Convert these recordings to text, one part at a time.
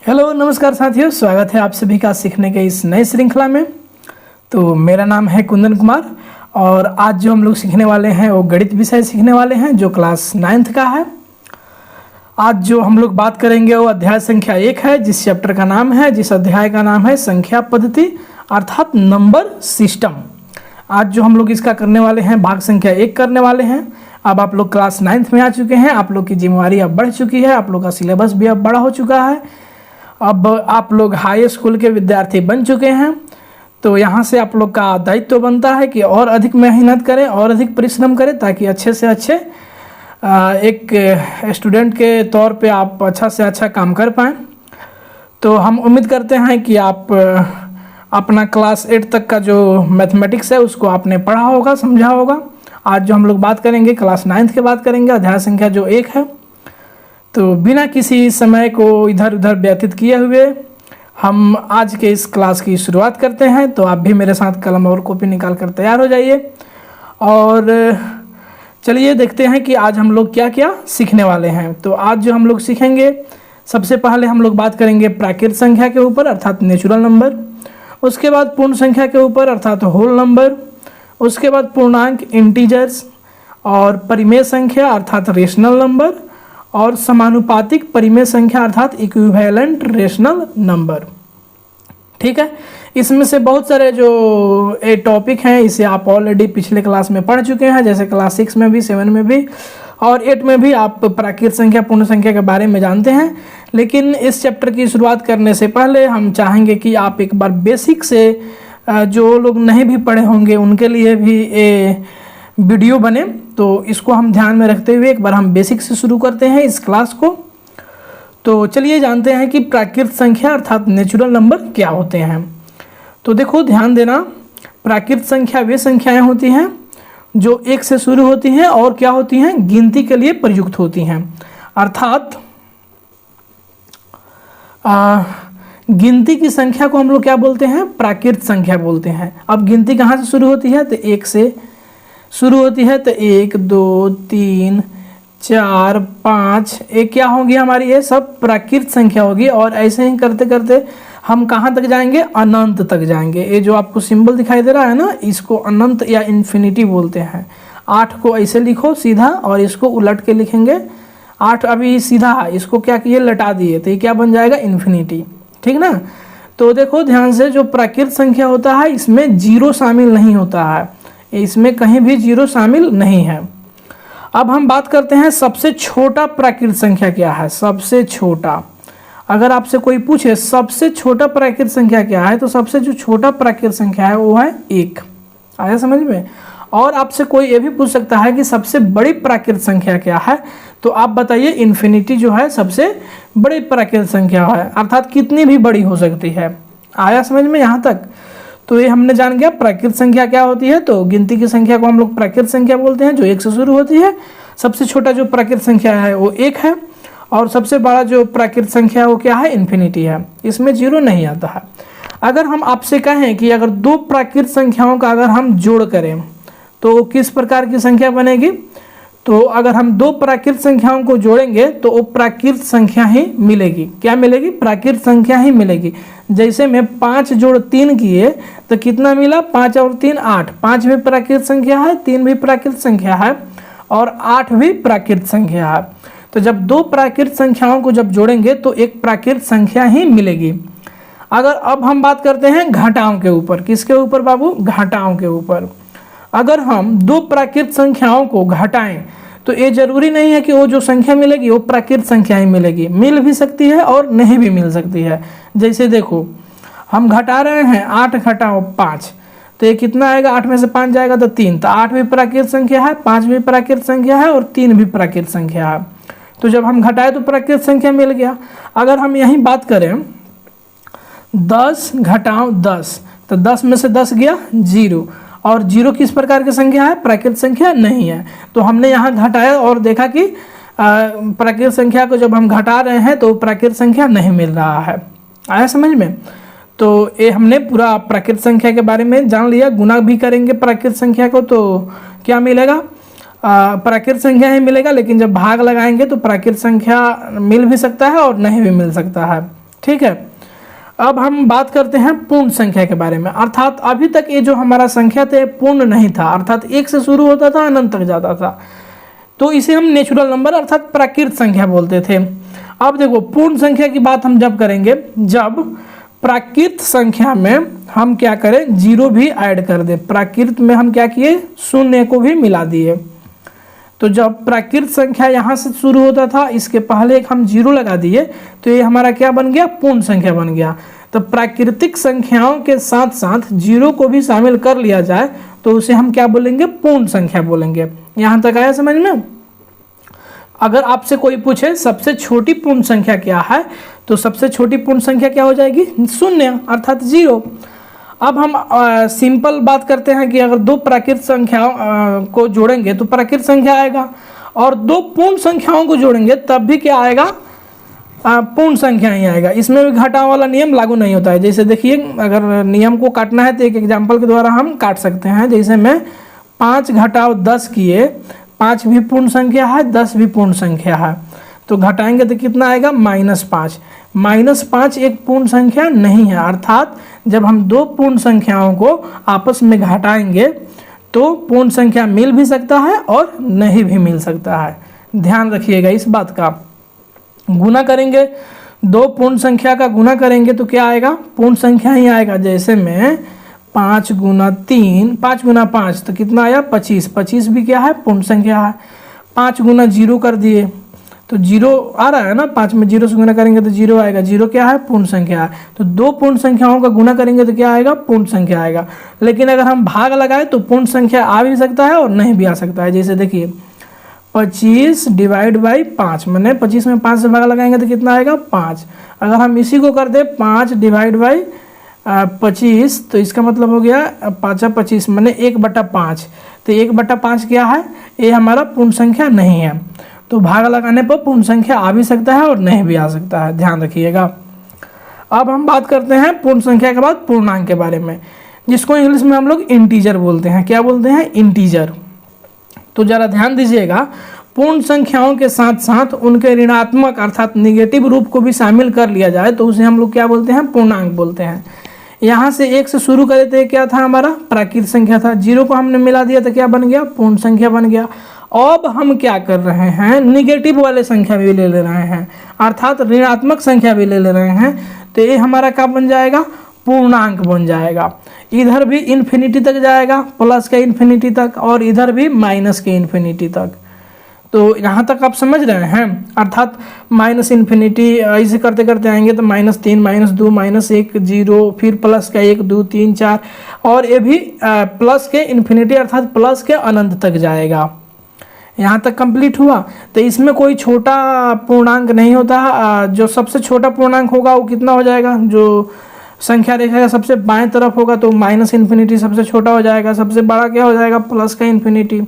Hello नमस्कार साथियों, स्वागत है आप सभी का सीखने के इस नई श्रृंखला में। तो मेरा नाम है कुंदन कुमार और आज जो हम लोग सीखने वाले हैं वो गणित विषय सीखने वाले हैं जो क्लास 9th का है। आज जो हम लोग बात करेंगे वो अध्याय संख्या 1 है, जिस चैप्टर का नाम है, जिस अध्याय का नाम है संख्या पद्धति अर्थात नंबर सिस्टम। आज जो हम लोग इसका करने वाले हैं भाग संख्या 1 करने वाले हैं। अब आप लोग क्लास 9th में आ चुके हैं, आप लोग की जिम्मेवारी अब बढ़ चुकी है, आप लोग का सिलेबस भी अब बड़ा हो चुका है। अब आप लोग हाई स्कूल के विद्यार्थी बन चुके हैं, तो यहाँ से आप लोग का दायित्व बनता है कि और अधिक मेहनत करें और अधिक परिश्रम करें ताकि अच्छे से अच्छे एक स्टूडेंट के तौर पे आप अच्छा से अच्छा काम कर पाएँ। तो हम उम्मीद करते हैं कि आप अपना क्लास 8 तक का जो मैथमेटिक्स है उसको आपने पढ़ा होगा, समझा होगा। आज जो हम लोग बात करेंगे क्लास 9th की बात करेंगे, अध्याय संख्या जो 1 है। तो बिना किसी समय को इधर उधर व्यतीत किए हुए हम आज के इस क्लास की शुरुआत करते हैं। तो आप भी मेरे साथ कलम और कॉपी निकाल कर तैयार हो जाइए और चलिए देखते हैं कि आज हम लोग क्या क्या सीखने वाले हैं। तो आज जो हम लोग सीखेंगे, सबसे पहले हम लोग बात करेंगे प्राकृत संख्या के ऊपर अर्थात नेचुरल नंबर, उसके बाद पूर्ण संख्या के ऊपर अर्थात होल नंबर, उसके बाद पूर्णांक इंटीजर्स और परिमेय संख्या अर्थात रेशनल नंबर और समानुपातिक परिमेय संख्या अर्थात इक्विवेलेंट रेशनल नंबर। ठीक है, इसमें से बहुत सारे जो टॉपिक हैं इसे आप ऑलरेडी पिछले क्लास में पढ़ चुके हैं, जैसे क्लास 6 में भी, 7 में भी और 8 में भी आप प्राकृत संख्या पूर्ण संख्या के बारे में जानते हैं। लेकिन इस चैप्टर की शुरुआत करने से पहले हम चाहेंगे कि आप एक बार बेसिक से जो लोग नहीं भी पढ़े होंगे उनके लिए भी वीडियो बने, तो इसको हम ध्यान में रखते हुए एक बार हम बेसिक से शुरू करते हैं इस क्लास को। तो चलिए जानते हैं कि प्राकृत संख्या अर्थात नेचुरल नंबर क्या होते हैं। तो देखो ध्यान देना, प्राकृत संख्या वे संख्याएं होती हैं जो 1 से शुरू होती हैं और क्या होती हैं, गिनती के लिए प्रयुक्त होती हैं। अर्थात गिनती की संख्या को हम लोग क्या बोलते हैं, प्राकृत संख्या बोलते हैं। अब गिनती कहाँ से शुरू होती है, तो 1 से शुरू होती है। तो 1 2 3 4 5 एक क्या होगी हमारी, ये सब प्राकृत संख्या होगी। और ऐसे ही करते करते हम कहाँ तक जाएंगे, अनंत तक जाएंगे। ये जो आपको सिंबल दिखाई दे रहा है ना, इसको अनंत या इन्फिनिटी बोलते हैं। 8 को ऐसे लिखो सीधा और इसको उलट के लिखेंगे। 8 अभी सीधा है, इसको क्या किए, लटा दिए, तो ये क्या बन जाएगा, इन्फिनिटी। ठीक ना। तो देखो ध्यान से, जो प्राकृत संख्या होता है इसमें जीरो शामिल नहीं होता है, इसमें कहीं भी जीरो शामिल नहीं है। अब हम बात करते हैं सबसे छोटा प्राकृत संख्या क्या है। सबसे छोटा, अगर आपसे कोई पूछे सबसे छोटा प्राकृत संख्या क्या है, तो सबसे जो छोटा प्राकृत संख्या है वो है 1। आया समझ में। और आपसे कोई ये भी पूछ सकता है कि सबसे बड़ी प्राकृत संख्या क्या है, तो आप बताइए, इन्फिनिटी जो है सबसे बड़ी प्राकृत संख्या है, अर्थात कितनी भी बड़ी हो सकती है। आया समझ में यहाँ तक। तो ये हमने जान गया प्राकृत संख्या क्या होती है। तो गिनती की संख्या को हम लोग प्राकृत संख्या बोलते हैं जो 1 से शुरू होती है। सबसे छोटा जो प्राकृत संख्या है वो 1 है और सबसे बड़ा जो प्राकृत संख्या वो क्या है, इन्फिनिटी है, इसमें जीरो नहीं आता है। अगर हम आपसे कहें कि अगर 2 प्राकृत संख्याओं का अगर हम जोड़ करें तो किस प्रकार की संख्या बनेगी, तो अगर हम 2 प्राकृत संख्याओं को जोड़ेंगे तो वो प्राकृत संख्या ही मिलेगी। क्या मिलेगी, प्राकृत संख्या ही मिलेगी। जैसे में 5 जोड़ 3 किए तो कितना मिला, 5 और 3 8। 5 भी प्राकृत संख्या है, 3 भी प्राकृत संख्या है और 8 भी प्राकृत संख्या है। तो जब 2 प्राकृत संख्याओं को जब जोड़ेंगे तो एक प्राकृत संख्या ही मिलेगी। अगर अब हम बात करते हैं घटाओं के ऊपर, किसके ऊपर बाबू, घटाओं के ऊपर। अगर हम 2 प्राकृत संख्याओं को घटाएं तो ये जरूरी नहीं है कि वो जो संख्या मिलेगी वो प्राकृत संख्या ही मिलेगी, मिल भी सकती है और नहीं भी मिल सकती है। जैसे देखो हम घटा रहे हैं 8 घटाओ 5, तो ये कितना आएगा, 8 में से 5 जाएगा तो 3, तो 8 भी प्राकृत संख्या है, 5 भी प्राकृत संख्या है और 3 भी प्राकृत संख्या है। तो जब हम घटाए तो प्राकृत संख्या मिल गया। अगर हम यही बात करें 10 घटाओ 10, तो 10 में से 10 गया 0, और 0 किस प्रकार की संख्या है, प्राकृत संख्या नहीं है। तो हमने यहाँ घटाया और देखा कि प्राकृत संख्या को जब हम घटा रहे हैं तो प्राकृत संख्या नहीं मिल रहा है। आया समझ में। तो ये हमने पूरा प्राकृत संख्या के बारे में जान लिया। गुना भी करेंगे प्राकृत संख्या को तो क्या मिलेगा, प्राकृत संख्या ही मिलेगा। लेकिन जब भाग लगाएंगे तो प्राकृत संख्या मिल भी सकता है और नहीं भी मिल सकता है। ठीक है। अब हम बात करते हैं पूर्ण संख्या के बारे में, अर्थात अभी तक ये जो हमारा संख्या थे पूर्ण नहीं था, अर्थात 1 से शुरू होता था अनंत तक जाता था, तो इसे हम नेचुरल नंबर अर्थात प्राकृत संख्या बोलते थे। अब देखो पूर्ण संख्या की बात हम जब करेंगे जब प्राकृत संख्या में हम क्या करें, जीरो भी ऐड कर दें। प्राकृत में हम क्या किए, शून्य को भी मिला दिए। तो जब प्राकृत संख्या यहाँ से शुरू होता था, इसके पहले एक हम जीरो लगा दिए, तो ये हमारा क्या बन गया, पूर्ण संख्या बन गया। तो प्राकृतिक संख्याओं के साथ साथ जीरो को भी शामिल कर लिया जाए तो उसे हम क्या बोलेंगे, पूर्ण संख्या बोलेंगे। यहाँ तक आया समझ में। अगर आपसे कोई पूछे सबसे छोटी पूर्ण संख्या क्या है, तो सबसे छोटी पूर्ण संख्या क्या हो जाएगी, शून्य अर्थात जीरो। अब हम सिंपल बात करते हैं कि अगर दो प्राकृत संख्याओं को जोड़ेंगे तो प्राकृत संख्या आएगा, और दो पूर्ण संख्याओं को जोड़ेंगे तब भी क्या आएगा, पूर्ण संख्या ही आएगा। इसमें भी घटाव वाला नियम लागू नहीं होता है। जैसे देखिए, अगर नियम को काटना है तो एक एग्जाम्पल के द्वारा हम काट सकते हैं। जैसे मैं 5 घटाव 10 किए, 5 भी पूर्ण संख्या है, 10 भी पूर्ण संख्या है, तो घटाएंगे तो कितना आएगा, -5। -5 एक पूर्ण संख्या नहीं है, अर्थात जब हम दो पूर्ण संख्याओं को आपस में घटाएंगे तो पूर्ण संख्या मिल भी सकता है और नहीं भी मिल सकता है। ध्यान रखिएगा इस बात का। गुना करेंगे, दो पूर्ण संख्या का गुना करेंगे तो क्या आएगा, पूर्ण संख्या ही आएगा। जैसे में 5 गुना 3, 5 गुना 5 तो कितना आया, 25। 25 भी क्या है, पूर्ण संख्या है। 5 गुना 0 कर दिए तो 0 आ रहा है ना, 5 में 0 से गुना करेंगे तो 0 आएगा। 0 क्या है, पूर्ण संख्या है। तो दो पूर्ण संख्याओं का गुना करेंगे तो क्या आएगा, पूर्ण संख्या आएगा। लेकिन अगर हम भाग लगाए तो पूर्ण संख्या आ भी सकता है और नहीं भी आ सकता है। जैसे देखिए 25 डिवाइड बाई 5, मैंने 25 में 5 से भाग लगाएंगे तो कितना आएगा, 5। अगर हम इसी को कर दे 5 डिवाइड बाई 25, तो इसका मतलब हो गया 5 25, मैंने 1/5। तो 1/5 क्या है, ये हमारा पूर्ण संख्या नहीं है। तो भाग लगाने पर पूर्ण संख्या आ भी सकता है और नहीं भी आ सकता है, ध्यान रखिएगा। अब हम बात करते हैं पूर्ण संख्या के बाद पूर्णांक के बारे में, जिसको इंग्लिश में हम लोग इंटीजर बोलते हैं। क्या बोलते हैं, इंटीजर। तो जरा ध्यान दीजिएगा, पूर्ण संख्याओं के साथ साथ उनके ऋणात्मक अर्थात निगेटिव रूप को भी शामिल कर लिया जाए तो उसे हम लोग क्या बोलते हैं, पूर्णांक बोलते हैं। यहाँ से 1 से शुरू करे थे, क्या था हमारा, प्राकृत संख्या था। 0 को हमने मिला दिया तो क्या बन गया, पूर्ण संख्या बन गया। अब हम क्या कर रहे हैं, निगेटिव वाले संख्या भी ले रहे हैं, अर्थात ऋणात्मक संख्या भी ले रहे हैं, तो ये हमारा क्या बन जाएगा, पूर्णांक बन जाएगा। इधर भी इन्फिनिटी तक जाएगा, प्लस के इन्फिनिटी तक, और इधर भी माइनस के इन्फिनिटी तक। तो यहाँ तक आप समझ रहे हैं, अर्थात -इन्फिनिटी ऐसे करते करते आएंगे तो -3, -2, -1, 0, फिर प्लस का 1, 2, 3, 4, और ये भी प्लस के इन्फिनिटी अर्थात प्लस के अनंत तक जाएगा। यहाँ तक कंप्लीट हुआ। तो इसमें कोई छोटा पूर्णांक नहीं होता। जो सबसे छोटा पूर्णांक होगा वो कितना हो जाएगा, जो संख्या रेखा का सबसे बाएं तरफ होगा तो -इन्फिनिटी सबसे छोटा हो जाएगा, सबसे बड़ा क्या हो जाएगा, प्लस का इन्फिनिटी।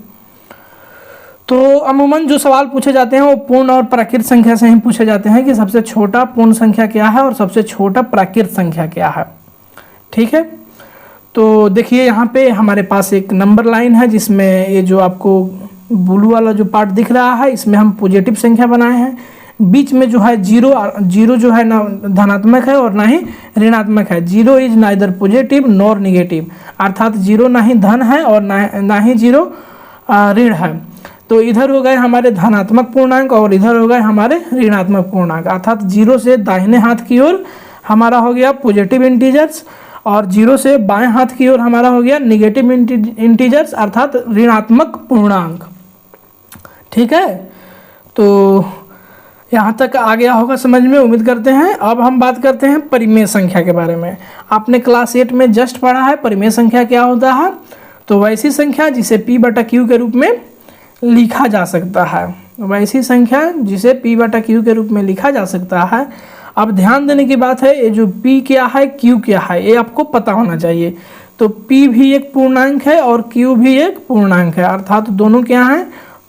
तो अमूमन जो सवाल पूछे जाते हैं वो पूर्ण और प्राकृत संख्या से ही पूछे जाते हैं कि सबसे छोटा पूर्ण संख्या क्या है और सबसे छोटा प्राकृत संख्या क्या है। ठीक है, तो देखिए यहाँ पे हमारे पास एक नंबर लाइन है जिसमें ये जो आपको ब्लू वाला जो पार्ट दिख रहा है इसमें हम पॉजिटिव संख्या बनाए हैं। बीच में जो है जीरो जो है ना धनात्मक है और ना ही ऋणात्मक है। 0 is neither positive nor negative, अर्थात 0 ना ही धन है और ना ही 0 ऋण है। तो इधर हो गए हमारे धनात्मक पूर्णांक और इधर हो गए हमारे ऋणात्मक पूर्णांक, अर्थात 0 से दाहिने हाथ की ओर हमारा हो गया पॉजिटिव इंटीजर्स और 0 से बाएं हाथ की ओर हमारा हो गया निगेटिव इंटीजर्स अर्थात ऋणात्मक पूर्णांक। ठीक है, तो यहाँ तक आ गया होगा समझ में, उम्मीद करते हैं। अब हम बात करते हैं परिमेय संख्या के बारे में। आपने क्लास 8 में जस्ट पढ़ा है परिमेय संख्या क्या होता है। तो वैसी संख्या जिसे P/Q के रूप में लिखा जा सकता है, वैसी संख्या जिसे P/Q के रूप में लिखा जा सकता है। अब ध्यान देने की बात है, ये जो P क्या है Q क्या है ये आपको पता होना चाहिए। तो P भी एक पूर्णांक है और Q भी एक पूर्णांक है, अर्थात दोनों क्या हैं,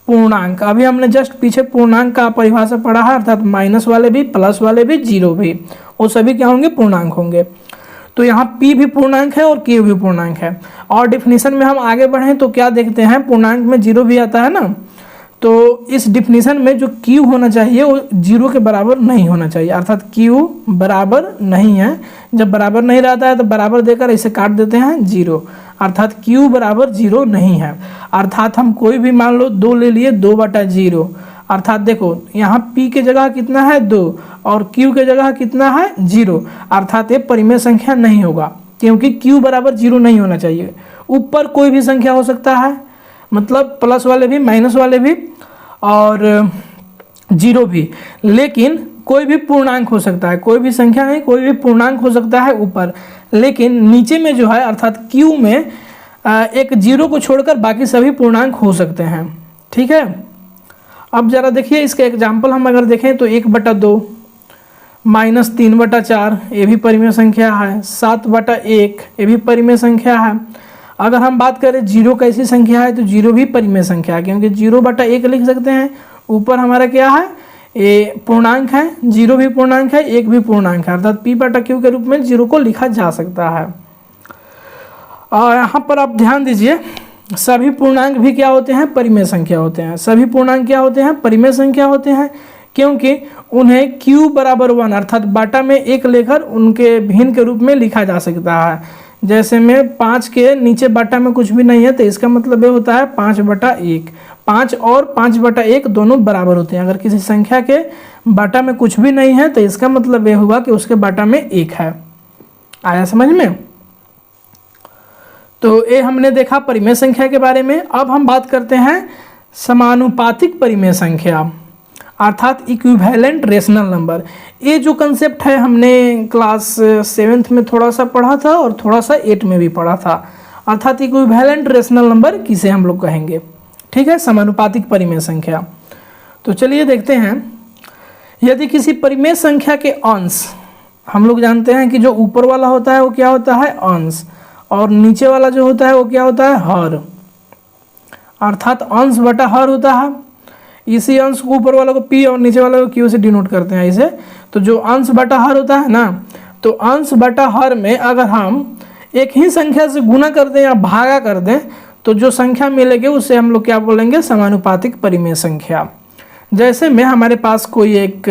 पूर्णांक। अभी हमने जस्ट पीछे पूर्णांक का परिभाषा पढ़ा है, अर्थात माइनस वाले भी, प्लस वाले भी, 0 भी, वो सभी क्या होंगे, पूर्णांक होंगे। तो यहाँ P भी पूर्णांक है और Q भी पूर्णांक है। और डिफिनीशन में हम आगे बढ़ें तो क्या देखते हैं, पूर्णांक में 0 भी आता है ना, तो इस डिफिनीशन में जो Q होना चाहिए वो 0 के बराबर नहीं होना चाहिए, अर्थात Q बराबर नहीं है। जब बराबर नहीं रहता है तो बराबर देकर इसे काट देते हैं 0, अर्थात Q बराबर 0 नहीं है। अर्थात हम कोई भी मान लो 2 ले लिए, 2/0, अर्थात देखो यहाँ P के जगह कितना है 2 और Q के जगह कितना है 0, अर्थात ये परिमेय संख्या नहीं होगा, क्योंकि Q बराबर 0 नहीं होना चाहिए। ऊपर कोई भी संख्या हो सकता है, मतलब प्लस वाले भी, माइनस वाले भी और 0 भी, लेकिन कोई भी पूर्णांक हो सकता है, कोई भी संख्या नहीं, कोई भी पूर्णांक हो सकता है ऊपर, लेकिन नीचे में जो है अर्थात Q में एक 0 को छोड़कर बाकी सभी पूर्णांक हो सकते हैं। ठीक है, अब जरा देखिए इसका एग्जाम्पल हम अगर देखें तो 1/2 -3/4 ये भी परिमेय संख्या है, 7/1 ये भी परिमेय संख्या है। अगर हम बात करें 0 कैसी संख्या है तो 0 भी परिमेय संख्या है, क्योंकि 0/1 लिख सकते हैं। ऊपर हमारा क्या है, ये पूर्णांक है, 0 भी पूर्णांक है, 1 भी पूर्णांक है, अर्थात P/Q के रूप में 0 को लिखा जा सकता है। और यहाँ पर आप ध्यान दीजिए, सभी पूर्णांक भी क्या होते हैं, परिमेय संख्या होते हैं। सभी पूर्णांक क्या होते हैं, परिमेय संख्या होते हैं, क्योंकि उन्हें Q बराबर 1 अर्थात बाटा में 1 लेकर उनके भिन्न के रूप में लिखा जा सकता है। जैसे में 5 के नीचे बाटा में कुछ भी नहीं है तो इसका मतलब ये होता है 5/1। 5 और 5/1 दोनों बराबर होते हैं। अगर किसी संख्या के बाटा में कुछ भी नहीं है तो इसका मतलब ये हुआ कि उसके बाटा में 1 है। आया समझ में? तो ये हमने देखा परिमेय संख्या के बारे में। अब हम बात करते हैं समानुपातिक परिमेय संख्या, अर्थात इक्विवेलेंट रेशनल नंबर। ये जो कंसेप्ट है हमने क्लास 7th में थोड़ा सा पढ़ा था और थोड़ा सा 8 में भी पढ़ा था, अर्थात इक्विवेलेंट रेशनल नंबर किसे हम लोग कहेंगे। ठीक है, समानुपातिक परिमेय संख्या। तो चलिए देखते हैं, यदि किसी परिमेय संख्या के अंश, हम लोग जानते हैं कि जो ऊपर वाला होता है वो क्या होता है, अंश, और नीचे वाला जो होता है वो क्या होता है, हर, अर्थात अंश बटा हर होता है। इसी अंश को ऊपर वाला को P और नीचे वाला को Q से डिनोट करते हैं इसे। तो जो अंश बटा हर होता है ना, तो अंश बटा हर में अगर हम एक ही संख्या से गुना कर दें या भागा कर दें तो जो संख्या मिलेगी उसे हम लोग क्या बोलेंगे, समानुपातिक परिमेय संख्या। जैसे में हमारे पास कोई एक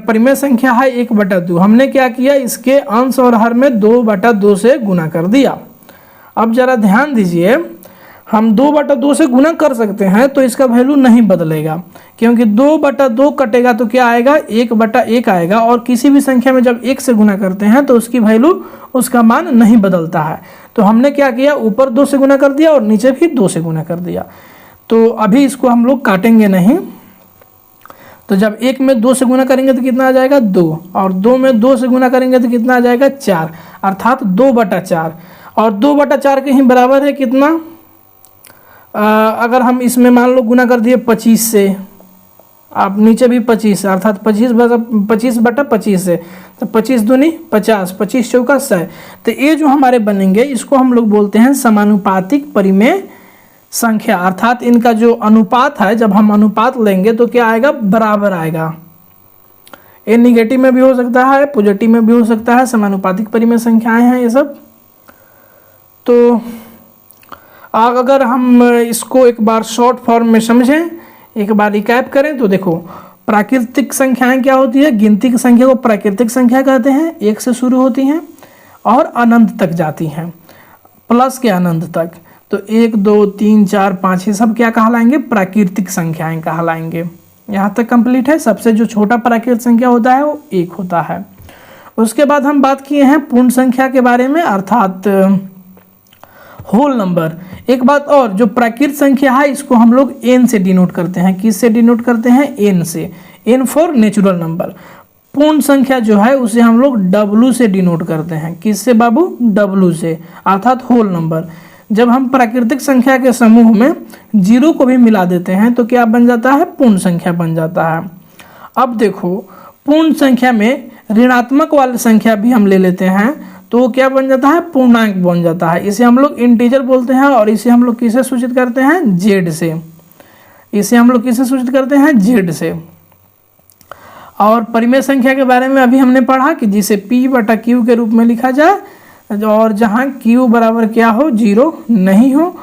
परिमेय संख्या है 1/2, हमने क्या किया, इसके अंश और हर में 2/2 से गुना कर दिया। अब जरा ध्यान दीजिए, हम 2/2 से गुना कर सकते हैं तो इसका वैल्यू नहीं बदलेगा, क्योंकि 2/2 कटेगा तो क्या आएगा, 1/1 आएगा। और किसी भी संख्या में जब 1 से गुना करते हैं तो उसकी वैल्यू, उसका मान नहीं बदलता है। तो हमने क्या किया, ऊपर 2 से गुना कर दिया और नीचे भी 2 से गुना कर दिया। तो अभी इसको हम लोग काटेंगे नहीं। तो जब 1 में 2 से गुना करेंगे तो कितना आ जाएगा, 2, और 2 में 2 से गुना करेंगे तो कितना आ जाएगा, 4, अर्थात 2/4। और 2/4 के ही बराबर है कितना, अगर हम इसमें मान लो गुना कर दिए 25 से, आप नीचे भी 25, अर्थात 25/25 से, तो 25 दूनी 50, 25 चौका 100। तो ये जो हमारे बनेंगे इसको हम लोग बोलते हैं समानुपातिक परिमेय संख्या, अर्थात इनका जो अनुपात है, जब हम अनुपात लेंगे तो क्या आएगा, बराबर आएगा। ये निगेटिव में भी हो सकता है, पॉजिटिव में भी हो सकता है, समानुपातिक परिमेय संख्याएं हैं ये सब। तो अगर हम इसको एक बार शॉर्ट फॉर्म में समझें, एक बार रिकैप करें तो देखो, प्राकृतिक संख्याएं क्या होती है, गिनती की संख्या को प्राकृतिक संख्या कहते हैं, 1 से शुरू होती हैं और अनंत तक जाती हैं, प्लस के अनंत तक। तो 1 2 3 4 5 ये सब क्या कहलाएंगे, प्राकृतिक संख्याएं कहलाएंगे। यहाँ तक कंप्लीट है। सबसे जो छोटा प्राकृतिक संख्या होता है वो 1 होता है। उसके बाद हम बात किए हैं पूर्ण संख्या के बारे में, अर्थात होल नंबर। एक बात और, जो प्राकृतिक संख्या है इसको हम लोग n से डिनोट करते हैं। किस से डिनोट करते हैं, n से, n फॉर नेचुरल नंबर। पूर्ण संख्या जो है उसे हम लोग W से डिनोट करते हैं। किस से बाबू, W से, अर्थात होल नंबर। जब हम प्राकृतिक संख्या के समूह में 0 को भी मिला देते हैं तो क्या बन जाता है, पूर्ण संख्या बन जाता है। अब देखो, पूर्ण संख्या में ऋणात्मक वाली संख्या भी हम ले लेते हैं तो वो क्या बन जाता है, पूर्णांक बन जाता है। इसे हम लोग इंटीजर बोलते हैं और इसे हम लोग किसे सूचित करते हैं, जेड से। इसे हम लोग किसे सूचित करते हैं, जेड से। और परिमेय संख्या के बारे में अभी हमने पढ़ा कि जिसे P/Q के रूप में लिखा जाए और जहां Q बराबर क्या हो, 0 नहीं हो,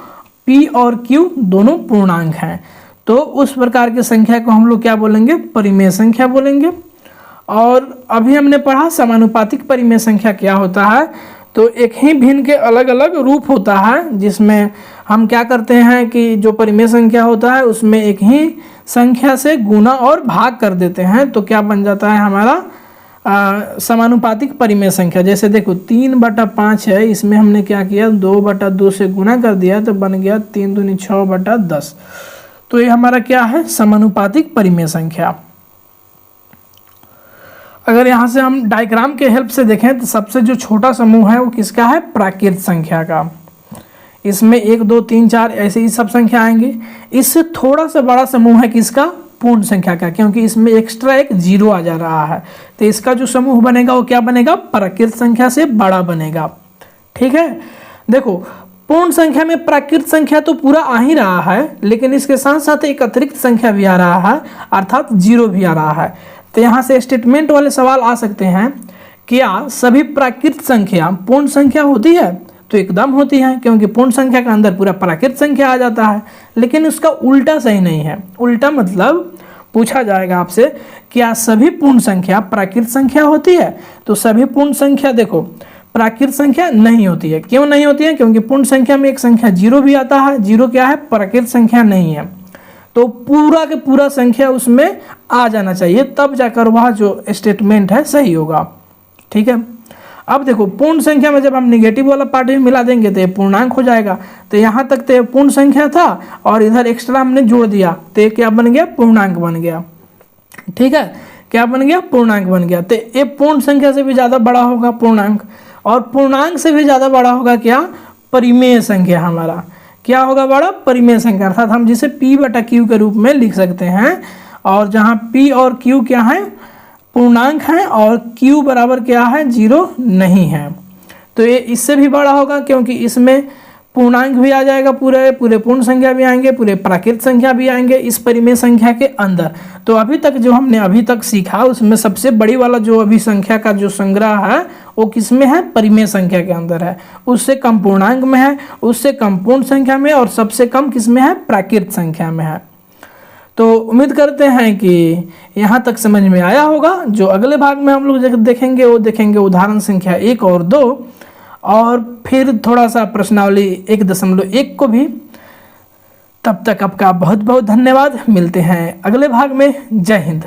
p और q दोनों पूर्णांक हैं, तो उस प्रकार की संख्या को हम लोग क्या बोलेंगे, परिमेय संख्या बोलेंगे। और अभी हमने पढ़ा समानुपातिक परिमेय संख्या क्या होता है, तो एक ही भिन्न के अलग अलग रूप होता है, जिसमें हम क्या करते हैं कि जो परिमेय संख्या होता है उसमें एक ही संख्या से गुना और भाग कर देते हैं, तो क्या बन जाता है हमारा समानुपातिक परिमेय संख्या। जैसे देखो 3/5 है, इसमें हमने क्या किया 2/2 से गुना कर दिया तो बन गया 3 दूनी 6/10, तो ये हमारा क्या है, समानुपातिक परिमेय संख्या। अगर यहाँ से हम डायग्राम के हेल्प से देखें तो सबसे जो छोटा समूह है वो किसका है, प्राकृत संख्या का। इसमें 1 2 3 4 ऐसे ही सब संख्या आएंगे। इससे थोड़ा सा बड़ा समूह है किसका, पूर्ण संख्या का, क्योंकि इसमें एक्स्ट्रा एक 0 आ जा रहा है, तो इसका जो समूह बनेगा वो क्या बनेगा, प्राकृत संख्या से बड़ा बनेगा। ठीक है, देखो पूर्ण संख्या में प्राकृत संख्या तो पूरा आ ही रहा है, लेकिन इसके साथ साथ एक अतिरिक्त संख्या भी आ रहा है, अर्थात 0 भी आ रहा है। तो यहाँ से स्टेटमेंट वाले सवाल आ सकते हैं, क्या सभी प्राकृत संख्या पूर्ण संख्या होती है, तो एकदम होती है, क्योंकि पूर्ण संख्या के अंदर पूरा प्राकृत संख्या आ जाता है। लेकिन उसका उल्टा सही नहीं है। उल्टा मतलब पूछा जाएगा आपसे, क्या सभी पूर्ण संख्या प्राकृत संख्या होती है, तो सभी पूर्ण संख्या देखो प्राकृत संख्या नहीं होती है। क्यों नहीं होती है, क्योंकि पूर्ण संख्या में एक संख्या 0 भी आता है, 0 क्या है, प्राकृत संख्या नहीं है, तो पूरा के पूरा संख्या उसमें आ जाना चाहिए, तब जाकर वह जो स्टेटमेंट है सही होगा। ठीक है, अब देखो पूर्ण संख्या में जब हम निगेटिव वाला पार्ट भी मिला देंगे तो ये पूर्णांक हो जाएगा। तो यहाँ तक तो पूर्ण संख्या था और इधर एक्स्ट्रा हमने जोड़ दिया तो ये क्या बन गया, पूर्णांक बन गया। ठीक है, क्या बन गया, पूर्णांक बन गया। तो ये पूर्ण संख्या से भी ज़्यादा बड़ा होगा पूर्णांक, और पूर्णांक से भी ज़्यादा बड़ा होगा क्या, परिमेय संख्या। हमारा क्या होगा बड़ा, परिमेय संख्या, अर्थात हम जिसे p/q के रूप में लिख सकते हैं। और जहाँ p और q क्या है, पूर्णांक है, और q बराबर क्या है, 0 नहीं है, तो ये इससे भी बड़ा होगा, क्योंकि इसमें पूर्णांक भी आ जाएगा, पूरे पूर्ण संख्या भी आएंगे, पूरे प्राकृत संख्या भी आएंगे इस परिमेय संख्या के अंदर। तो अभी तक जो हमने अभी तक सीखा उसमें सबसे बड़ी वाला जो अभी संख्या का जो संग्रह है वो किसमें है, परिमेय संख्या के अंदर है। उससे कम पूर्णांक में है, उससे कम पूर्ण संख्या में, और सबसे कम किसमें है, प्राकृत संख्या में है। तो उम्मीद करते हैं कि यहाँ तक समझ में आया होगा। जो अगले भाग में हम लोग देखेंगे वो देखेंगे उदाहरण संख्या 1 और 2, और फिर थोड़ा सा प्रश्नावली 1.1 को भी। तब तक आपका बहुत बहुत धन्यवाद। मिलते हैं अगले भाग में। जय हिंद।